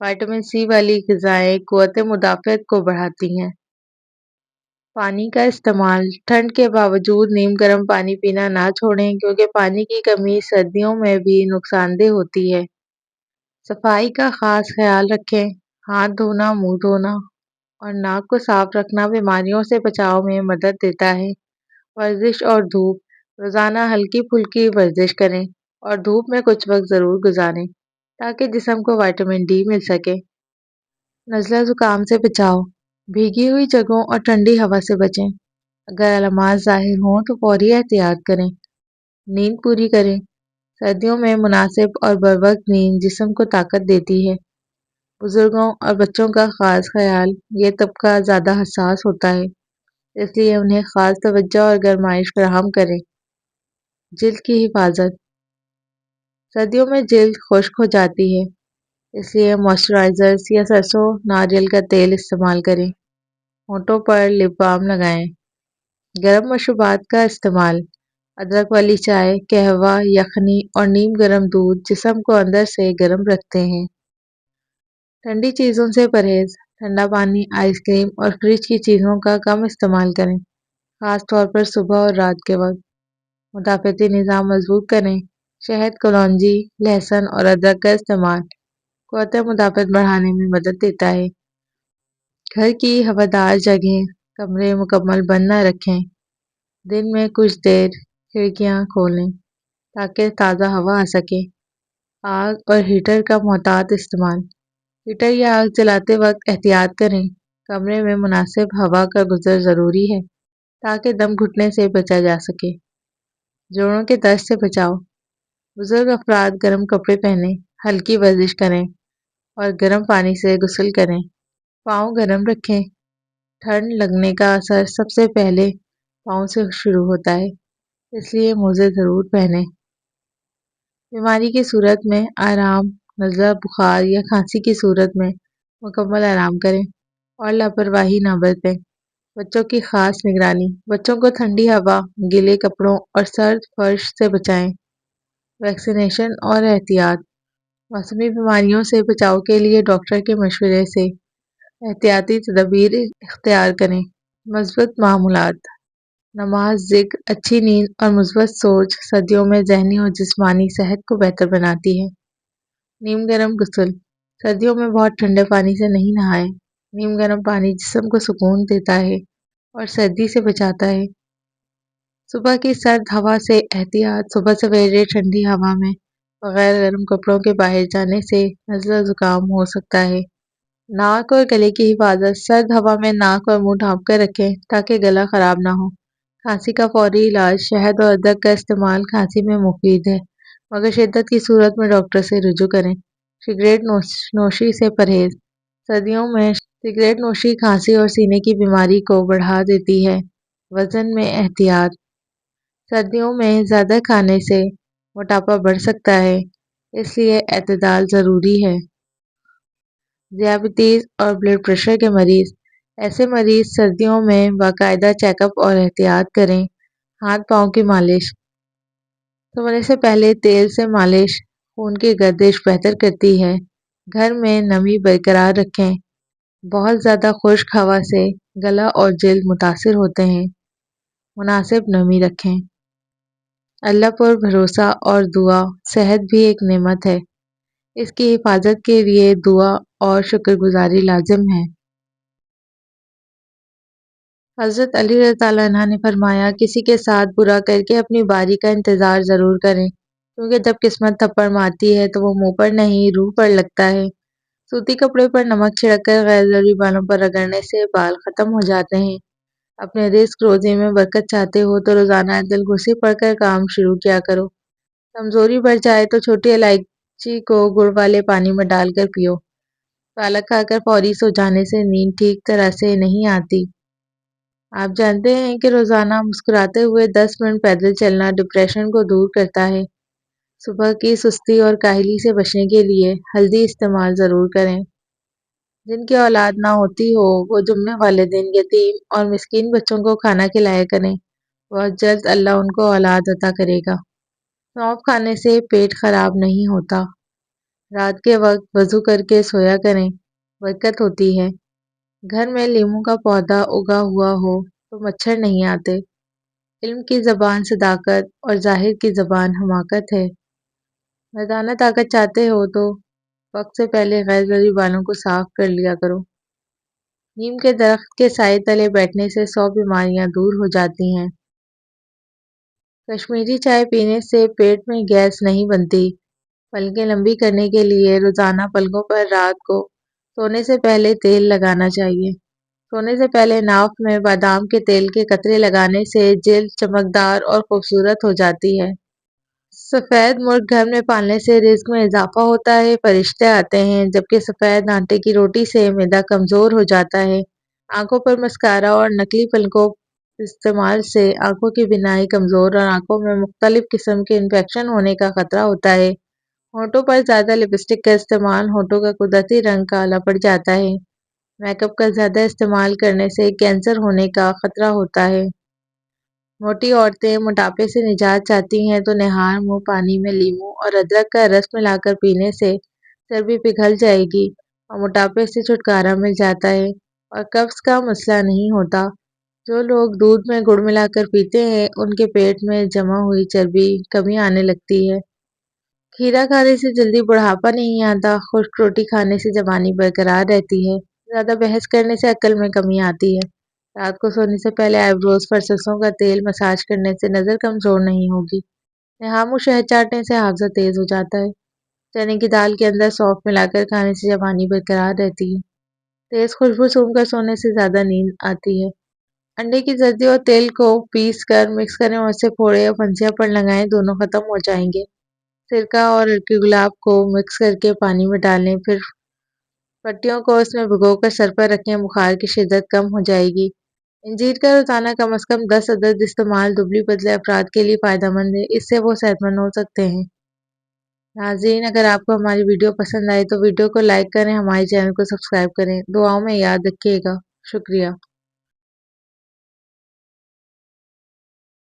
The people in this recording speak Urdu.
وٹامن سی والی غذائیں قوت مدافعت کو بڑھاتی ہیں۔ پانی کا استعمال: ٹھنڈ کے باوجود نیم گرم پانی پینا نہ چھوڑیں کیونکہ پانی کی کمی سردیوں میں بھی نقصان دہ ہوتی ہے۔ صفائی کا خاص خیال رکھیں۔ ہاتھ دھونا، منہ دھونا اور ناک کو صاف رکھنا بیماریوں سے بچاؤ میں مدد دیتا ہے۔ ورزش اور دھوپ: روزانہ ہلکی پھلکی ورزش کریں اور دھوپ میں کچھ وقت ضرور گزاریں تاکہ جسم کو وٹامن ڈی مل سکے۔ نزلہ زکام سے بچاؤ: بھیگی ہوئی جگہوں اور ٹھنڈی ہوا سے بچیں۔ اگر علامات ظاہر ہوں تو فوری احتیاط کریں۔ نیند پوری کریں۔ سردیوں میں مناسب اور بروقت نیند جسم کو طاقت دیتی ہے۔ بزرگوں اور بچوں کا خاص خیال: یہ طبقہ زیادہ حساس ہوتا ہے، اس لیے انہیں خاص توجہ اور گرمائش فراہم کریں۔ جلد کی حفاظت: سردیوں میں جلد خشک ہو جاتی ہے، اس لیے موئسچرائزرز یا سرسوں ناریل کا تیل استعمال کریں۔ ہونٹوں پر لپ بام لگائیں۔ گرم مشروبات کا استعمال: ادرک والی چائے، قہوہ، یخنی اور نیم گرم دودھ جسم کو اندر سے گرم رکھتے ہیں۔ ٹھنڈی چیزوں سے پرہیز: ٹھنڈا پانی، آئس کریم اور فریج کی چیزوں کا کم استعمال کریں، خاص طور پر صبح اور رات کے وقت۔ مدافعتی نظام مضبوط کریں۔ شہد، کلونجی، لہسن اور ادرک کا استعمال قوت مدافعت بڑھانے میں مدد دیتا ہے۔ گھر کی ہوادار جگہیں: کمرے مکمل بند نہ رکھیں۔ دن میں کچھ دیر کھڑکیاں کھولیں تاکہ تازہ ہوا آ سکے۔ آگ اور ہیٹر کا محتاط استعمال: ہیٹر یا آگ جلاتے وقت احتیاط کریں۔ کمرے میں مناسب ہوا کا گزر ضروری ہے تاکہ دم گھٹنے سے بچا جا سکے۔ جوڑوں کے درد سے بچاؤ: بزرگ افراد گرم کپڑے پہنیں، ہلکی ورزش کریں اور گرم پانی سے غسل کریں۔ پاؤں گرم رکھیں۔ ٹھنڈ لگنے کا اثر سب سے پہلے پاؤں سے شروع ہوتا ہے، اس لیے موزے ضرور پہنیں۔ بیماری کی صورت میں آرام: نزلہ، بخار یا کھانسی کی صورت میں مکمل آرام کریں اور لاپرواہی نہ برتیں۔ بچوں کی خاص نگرانی: بچوں کو ٹھنڈی ہوا، گیلے کپڑوں اور سرد فرش سے بچائیں۔ ویکسینیشن اور احتیاط: موسمی بیماریوں سے بچاؤ کے لیے ڈاکٹر کے مشورے سے احتیاطی تدابیر اختیار کریں۔ مثبت معمولات: نماز، ذکر، اچھی نیند اور مثبت سوچ سردیوں میں ذہنی اور جسمانی صحت کو بہتر بناتی ہے۔ نیم گرم غسل: سردیوں میں بہت ٹھنڈے پانی سے نہیں نہائیں۔ نیم گرم پانی جسم کو سکون دیتا ہے اور سردی سے بچاتا ہے۔ صبح کی سرد ہوا سے احتیاط: صبح سویرے ٹھنڈی ہوا میں بغیر گرم کپڑوں کے باہر جانے سے نزلہ زکام ہو سکتا ہے۔ ناک اور گلے کی حفاظت: سرد ہوا میں ناک اور منہ ڈھانپ کر رکھیں تاکہ گلا خراب نہ ہو۔ کھانسی کا فوری علاج: شہد اور ادرک کا استعمال کھانسی میں مفید ہے، مگر شدت کی صورت میں ڈاکٹر سے رجوع کریں۔ سگریٹ نوشی سے پرہیز: سردیوں میں سگریٹ نوشی کھانسی اور سینے کی بیماری کو بڑھا دیتی ہے۔ وزن میں احتیاط: سردیوں میں زیادہ کھانے سے موٹاپا بڑھ سکتا ہے، اس لیے اعتدال ضروری ہے۔ ذیابیطس اور بلڈ پریشر کے مریض: ایسے مریض سردیوں میں باقاعدہ چیک اپ اور احتیاط کریں۔ ہاتھ پاؤں کی مالش: سونے سے پہلے تیل سے مالش خون کی گردش بہتر کرتی ہے۔ گھر میں نمی برقرار رکھیں۔ بہت زیادہ خشک ہوا سے گلا اور جلد متاثر ہوتے ہیں۔ مناسب نمی رکھیں۔ اللہ پر بھروسہ اور دعا: صحت بھی ایک نعمت ہے، اس کی حفاظت کے لیے دعا اور شکر گزاری لازم ہے۔ حضرت علی رضی اللہ عنہ نے فرمایا، کسی کے ساتھ برا کر کے اپنی باری کا انتظار ضرور کریں، کیونکہ جب قسمت تھپڑ مارتی ہے تو وہ منہ پر نہیں روح پر لگتا ہے۔ سوتی کپڑے پر نمک چھڑک کر غیر ضروری بالوں پر رگڑنے سے بال ختم ہو جاتے ہیں۔ اپنے رزق روزی میں برکت چاہتے ہو تو روزانہ دل گھسی پڑھ کر کام شروع کیا کرو۔ کمزوری بڑھ جائے تو چھوٹی الائچی کو گڑ والے پانی میں ڈال کر پیو۔ پالک کھا کر فوری سو جانے سے نیند ٹھیک طرح سے نہیں آتی۔ آپ جانتے ہیں کہ روزانہ مسکراتے ہوئے 10 منٹ پیدل چلنا ڈپریشن کو دور کرتا ہے۔ صبح کی سستی اور کاہلی سے بچنے کے لیے ہلدی استعمال ضرور کریں۔ جن کی اولاد نہ ہوتی ہو وہ جمعہ والے دن یتیم اور مسکین بچوں کو کھانا کھلایا کریں، بہت جلد اللہ ان کو اولاد عطا کرے گا۔ سونف کھانے سے پیٹ خراب نہیں ہوتا۔ رات کے وقت وضو کر کے سویا کریں، برکت ہوتی ہے۔ گھر میں لیموں کا پودا اگا ہوا ہو تو مچھر نہیں آتے۔ علم کی زبان صداقت اور ظاہر کی زبان حماقت ہے۔ مردانہ طاقت چاہتے ہو تو وقت سے پہلے غیر ضروری بالوں کو صاف کر لیا کرو۔ نیم کے درخت کے سائے تلے بیٹھنے سے 100 بیماریاں دور ہو جاتی ہیں۔ کشمیری چائے پینے سے پیٹ میں گیس نہیں بنتی۔ پلکیں لمبی کرنے کے لیے روزانہ پلکوں پر رات کو سونے سے پہلے تیل لگانا چاہیے۔ سونے سے پہلے ناف میں بادام کے تیل کے قطرے لگانے سے جلد چمکدار اور خوبصورت ہو جاتی ہے۔ سفید مرغ گھر میں پالنے سے رزق میں اضافہ ہوتا ہے، فرشتے آتے ہیں، جبکہ سفید آٹے کی روٹی سے معدہ کمزور ہو جاتا ہے۔ آنکھوں پر مسکارا اور نکلی پلکوں استعمال سے آنکھوں کی بینائی کمزور اور آنکھوں میں مختلف قسم کے انفیکشن ہونے کا خطرہ ہوتا ہے۔ ہونٹوں پر زیادہ لپسٹک کا استعمال ہونٹوں کا قدرتی رنگ کالا پڑ جاتا ہے۔ میک اپ کا زیادہ استعمال کرنے سے کینسر ہونے کا خطرہ ہوتا ہے۔ موٹی عورتیں موٹاپے سے نجات چاہتی ہیں تو نہار منہ پانی میں لیموں اور ادرک کا رس ملا کر پینے سے چربی پگھل جائے گی اور موٹاپے سے چھٹکارا مل جاتا ہے اور قبض کا مسئلہ نہیں ہوتا۔ جو لوگ دودھ میں گڑ ملا کر پیتے ہیں ان کے پیٹ میں جمع ہوئی چربی کمی آنے لگتی ہے۔ کھیرا کھانے سے جلدی بڑھاپا نہیں آتا، خشک روٹی کھانے سے جوانی برقرار رہتی ہے، زیادہ بحث کرنے سے عقل میں کمی آتی ہے۔ رات کو سونے سے پہلے آئی بروز پر سرسوں کا تیل مساج کرنے سے نظر کمزور نہیں ہوگی۔ نہامو شہد چاٹنے سے حافظہ تیز ہو جاتا ہے۔ چنے کی دال کے اندر سونف ملا کر کھانے سے جوانی برقرار رہتی ہے۔ تیز خوشبو سونگھ کر سونے سے زیادہ نیند آتی ہے۔ انڈے کی زردی اور تیل کو پیس کر مکس کریں اور اسے پھوڑے یا پھنسیاں پر لگائیں، دونوں ختم ہو جائیں گے۔ سرکہ اور ارکی گلاب کو مکس کر کے پانی میں ڈالیں، پھر پٹیوں کو اس میں بھگو کر سر پر رکھیں، بخار کی شدت کم ہو جائے گی۔ انجیر کا روزانہ کم از کم 10 عدد استعمال دبلی پتلے افراد کے لیے فائدہ مند ہے، اس سے وہ صحت مند ہو سکتے ہیں۔ ناظرین، اگر آپ کو ہماری ویڈیو پسند آئے تو ویڈیو کو لائک کریں، ہمارے چینل کو سبسکرائب کریں، دعاؤں میں یاد رکھیے گا۔ شکریہ۔